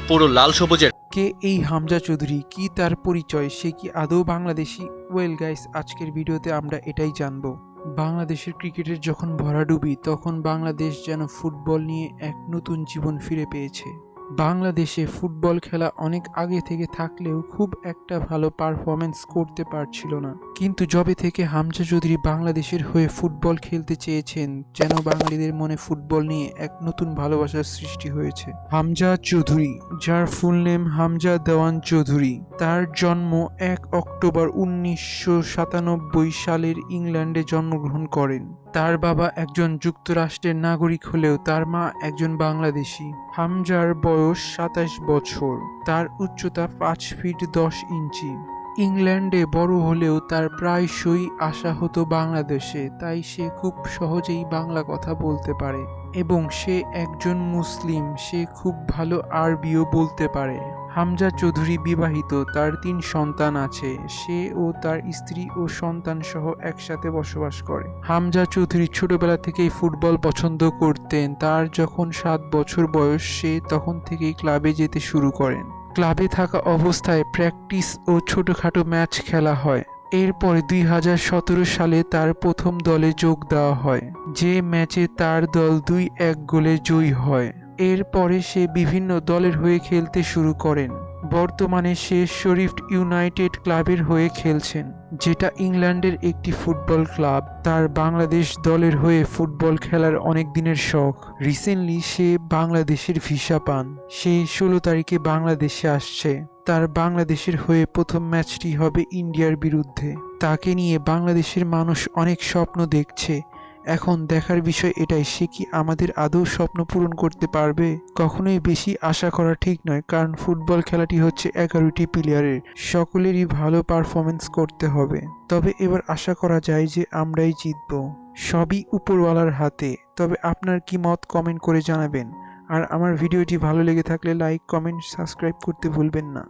পুরো লাল সবুজের। কে এই হামজা চৌধুরী, কি তার পরিচয়, সে কি আদৌ বাংলাদেশি? ওয়েল গাইস, আজকের ভিডিওতে আমরা এটাই জানবো। বাংলাদেশের ক্রিকেটের যখন ভরাডুবি, তখন বাংলাদেশ যেন ফুটবল নিয়ে এক নতুন জীবন ফিরে পেয়েছে। বাংলাদেশে ফুটবল খেলা অনেক আগে থেকে থাকলেও খুব একটা ভালো পারফরমেন্স করতে পারছিল না, কিন্তু যবে থেকে হামজা চৌধুরী বাংলাদেশের হয়ে ফুটবল খেলতে চেয়েছেন, যেন বাঙালিদের মনে ফুটবল নিয়ে এক নতুন ভালোবাসার সৃষ্টি হয়েছে। হামজা চৌধুরী, যার ফুল নেম হামজা দেওয়ান চৌধুরী, তার জন্ম 1 অক্টোবর 1997 সালের ইংল্যান্ডে জন্মগ্রহণ করেন। তার বাবা একজন যুক্তরাষ্ট্রের নাগরিক হলেও তার মা একজন বাংলাদেশি। হামজার বয়স 27 বছর, তার উচ্চতা 5 ফিট 10 ইঞ্চি। ইংল্যান্ডে বড় হলেও তার প্রায়শই আসা হতো বাংলাদেশে, তাই সে খুব সহজেই বাংলা কথা বলতে পারে এবং সে একজন মুসলিম, সে খুব ভালো আরবিও বলতে পারে। হামজা চৌধুরী বিবাহিত, তার 3 সন্তান আছে। সে ও তার স্ত্রী ও সন্তান সহ একসাথে বসবাস করে। হামজা চৌধুরী ছোটবেলা থেকেই ফুটবল পছন্দ করতেন। তার যখন 7 বছর বয়স, সে তখন থেকেই ক্লাবে যেতে শুরু করেন। ক্লাবে থাকা অবস্থায় প্র্যাকটিস ও ছোটখাটো ম্যাচ খেলা হয়। এরপরে 2017 সালে তার প্রথম দলে যোগ দেওয়া হয়, যে ম্যাচে তার দল 2-1 গোলে জয়ী হয়। এরপরে সে বিভিন্ন দলের হয়ে খেলতে শুরু করেন। বর্তমানে সে শরীফ ইউনাইটেড ক্লাবের হয়ে খেলছেন, যেটা ইংল্যান্ডের একটি ফুটবল ক্লাব। তার বাংলাদেশ দলের হয়ে ফুটবল খেলার অনেক দিনের শখ। রিসেন্টলি সে বাংলাদেশের ভিসা পান। সে 16 তারিখে বাংলাদেশে আসছে। তার বাংলাদেশের হয়ে প্রথম ম্যাচটি হবে ইন্ডিয়ার বিরুদ্ধে। তাকে নিয়ে বাংলাদেশের মানুষ অনেক স্বপ্ন দেখছে। এখন দেখার বিষয় এটাই, সে কি আমাদের আদৌ স্বপ্ন পূরণ করতে পারবে? কখনোই বেশি আশা করা ঠিক নয়, কারণ ফুটবল খেলাটি হচ্ছে 11টি প্লেয়ারের, সকলেরই ভালো পারফরমেন্স করতে হবে। তবে এবার আশা করা যায় যে আমরাই জিতব। সবই উপরওয়ালার হাতে। তবে আপনার কি মত কমেন্ট করে জানাবেন। আর আমার ভিডিওটি ভালো লেগে থাকলে লাইক, কমেন্ট, সাবস্ক্রাইব করতে ভুলবেন না।